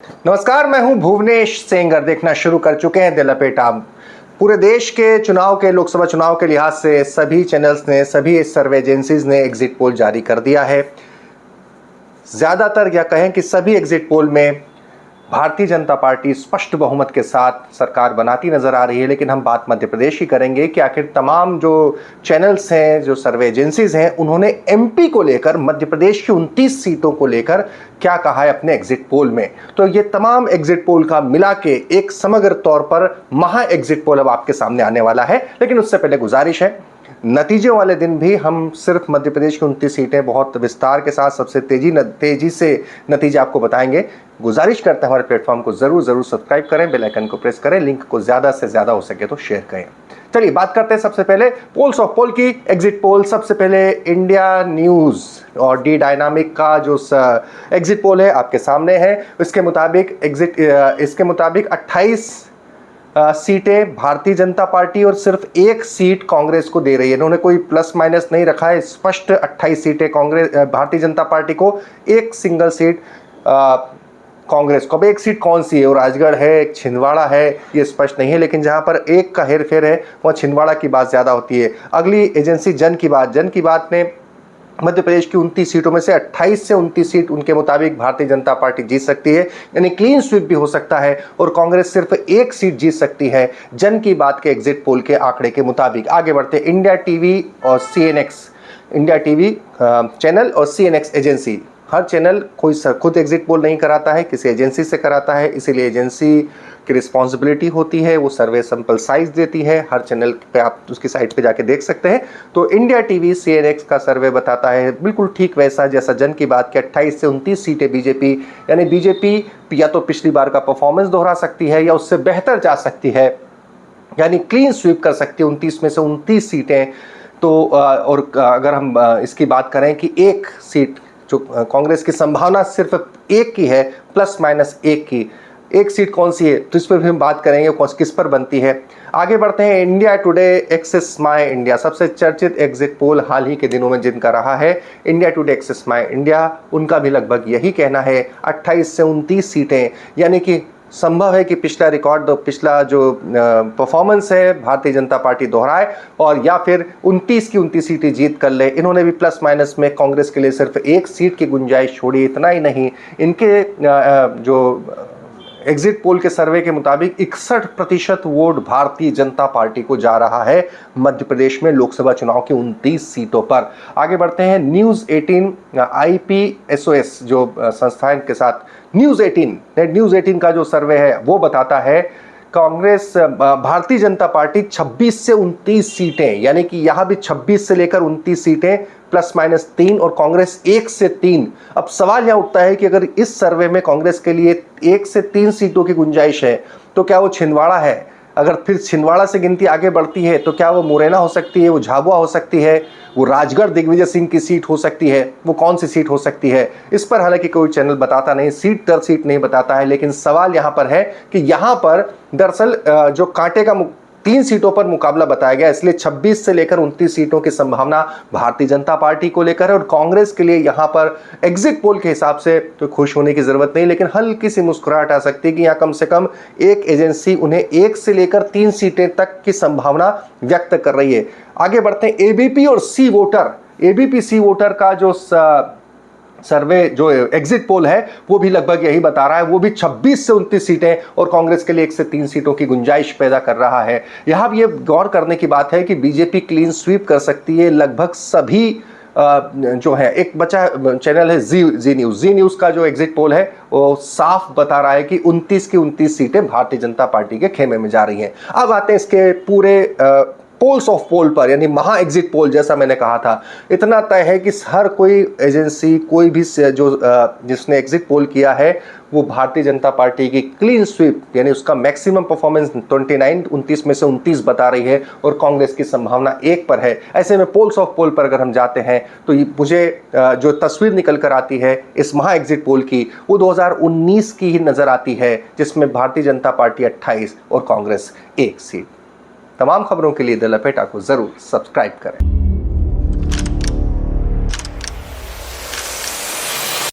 नमस्कार, मैं हूं भुवनेश सेंगर। देखना शुरू कर चुके हैं दिल लपेटा। पूरे देश के चुनाव के लोकसभा चुनाव के लिहाज से सभी चैनल्स ने, सभी सर्वे एजेंसीज ने एग्जिट पोल जारी कर दिया है। ज्यादातर या कहें कि सभी एग्जिट पोल में भारतीय जनता पार्टी स्पष्ट बहुमत के साथ सरकार बनाती नजर आ रही है। लेकिन हम बात मध्य प्रदेश की करेंगे कि आखिर तमाम जो चैनल्स हैं, जो सर्वे एजेंसीज हैं, उन्होंने एमपी को लेकर, मध्य प्रदेश की 29 सीटों को लेकर क्या कहा है अपने एग्जिट पोल में। तो ये तमाम एग्जिट पोल का मिला के एक समग्र तौर पर महा एग्जिट पोल अब आपके सामने आने वाला है। लेकिन उससे पहले गुजारिश है, नतीजों वाले दिन भी हम सिर्फ मध्य प्रदेश की 29 सीटें बहुत विस्तार के साथ सबसे तेजी से नतीजे आपको बताएंगे। गुजारिश करते हैं हमारे प्लेटफॉर्म को जरूर सब्सक्राइब करें, बेल आइकन को प्रेस करें, लिंक को ज्यादा से ज्यादा हो सके तो शेयर करें। चलिए बात करते हैं सबसे पहले पोल्स ऑफ पोल की। एग्जिट पोल सबसे पहले इंडिया न्यूज और डी डायनामिक का जो एग्जिट पोल है आपके सामने है। इसके मुताबिक 28 सीटें भारतीय जनता पार्टी और सिर्फ एक सीट कांग्रेस को दे रही है। इन्होंने कोई प्लस माइनस नहीं रखा है, स्पष्ट 28 सीटें भारतीय जनता पार्टी को, एक सिंगल सीट कांग्रेस को। अब एक सीट कौन सी है, वो राजगढ़ है, एक छिंदवाड़ा है, ये स्पष्ट नहीं है। लेकिन जहां पर एक का हेरफेर है वहां छिंदवाड़ा की बात ज्यादा होती है। अगली एजेंसी जन की बात ने मध्य प्रदेश की 29 सीटों में से 28 से 29 सीट उनके मुताबिक भारतीय जनता पार्टी जीत सकती है, यानी क्लीन स्वीप भी हो सकता है, और कांग्रेस सिर्फ एक सीट जीत सकती है जन की बात के एग्जिट पोल के आंकड़े के मुताबिक। आगे बढ़ते इंडिया टीवी और सीएनएक्स, इंडिया टीवी चैनल और सीएनएक्स एजेंसी, हर चैनल कोई खुद एग्जिट पोल नहीं कराता है, किसी एजेंसी से कराता है। इसीलिए एजेंसी की रिस्पॉन्सिबिलिटी होती है, वो सर्वे सैंपल साइज देती है। हर चैनल पे आप उसकी साइट पे जाके देख सकते हैं। तो इंडिया टीवी सीएनएक्स का सर्वे बताता है बिल्कुल ठीक वैसा जैसा जन की बात की, 28 से 29 सीटें बीजेपी, यानी बीजेपी या तो पिछली बार का परफॉर्मेंस दोहरा सकती है या उससे बेहतर जा सकती है, यानी क्लीन स्वीप कर सकती है 29 में से 29 सीटें। तो और अगर हम इसकी बात करें कि एक सीट जो कांग्रेस की संभावना सिर्फ एक की है, प्लस माइनस एक की, एक सीट कौन सी है, तो इस पर भी हम बात करेंगे किस पर बनती है। आगे बढ़ते हैं India Today Axis My India, सबसे चर्चित एग्जिट पोल हाल ही के दिनों में जिनका रहा है India Today Axis My India, उनका भी लगभग यही कहना है 28 से 29 सीटें, यानी कि संभव है कि पिछला जो परफॉर्मेंस है भारतीय जनता पार्टी दोहराए और या फिर 29 की 29 सीटें जीत कर ले। इन्होंने भी प्लस माइनस में कांग्रेस के लिए सिर्फ एक सीट की गुंजाइश छोड़ी। इतना ही नहीं, इनके जो एग्जिट पोल के सर्वे के मुताबिक 61% वोट भारतीय जनता पार्टी को जा रहा है मध्य प्रदेश में लोकसभा चुनाव की 29 सीटों पर। आगे बढ़ते हैं न्यूज़ 18 IPSOS जो संस्था है के साथ, न्यूज़ 18 का जो सर्वे है वो बताता है कांग्रेस भारतीय जनता पार्टी 26 से 29 सीटें, यानी कि यहां भी 26 से लेकर 29 सीटें प्लस माइनस 3, और कांग्रेस 1 से 3। अब सवाल यहां उठता है कि अगर इस सर्वे में कांग्रेस के लिए 1 से 3 सीटों की गुंजाइश है तो क्या वो छिंदवाड़ा है? अगर फिर छिंदवाड़ा से गिनती आगे बढ़ती है तो क्या वो मुरैना हो सकती है, वो झाबुआ हो सकती है, वो राजगढ़ दिग्विजय सिंह की सीट हो सकती है, वो कौन सी सीट हो सकती है? इस पर हालांकि कोई चैनल बताता नहीं, सीट दर सीट नहीं बताता है। लेकिन सवाल यहां पर है कि यहां पर दरअसल जो कांटे का 3 सीटों पर मुकाबला बताया गया, इसलिए 26 से लेकर 29 सीटों की संभावना भारतीय जनता पार्टी को लेकर है। और कांग्रेस के लिए यहां पर एग्जिट पोल के हिसाब से तो खुश होने की जरूरत नहीं, लेकिन हल्की सी मुस्कुराहट आ सकती है कि यहां कम से कम एक एजेंसी उन्हें 1 से लेकर 3 सीटें तक की संभावना व्यक्त कर रही है। आगे बढ़ते हैं एबीपी और सी वोटर का जो सर्वे, जो एग्जिट पोल है, वो भी लगभग यही बता रहा है। वो भी 26 से 29 सीटें और कांग्रेस के लिए 1 से 3 सीटों की गुंजाइश पैदा कर रहा है। यहां भी ये गौर करने की बात है कि बीजेपी क्लीन स्वीप कर सकती है लगभग सभी जो है। एक बचा चैनल है जी न्यूज का जो एग्जिट पोल है वो साफ बता रहा है कि 29 की 29 सीटें भारतीय जनता पार्टी के खेमे में जा रही हैं। अब आते हैं इसके पूरे पोल्स ऑफ पोल पर, यानी महा एग्जिट पोल। जैसा मैंने कहा था, इतना तय है कि हर कोई एजेंसी, कोई भी जो जिसने एग्जिट पोल किया है, वो भारतीय जनता पार्टी की क्लीन स्वीप, यानी उसका मैक्सिमम परफॉर्मेंस 29 में से 29 बता रही है, और कांग्रेस की संभावना 1 पर है। ऐसे में पोल्स ऑफ पोल पर अगर हम जाते हैं तो मुझे जो तस्वीर निकल कर आती है इस महा एग्जिट पोल की, वो 2019 की ही नजर आती है, जिसमें भारतीय जनता पार्टी 28 और कांग्रेस 1 सीट। तमाम खबरों के लिए द लपेटा को जरूर सब्सक्राइब करें।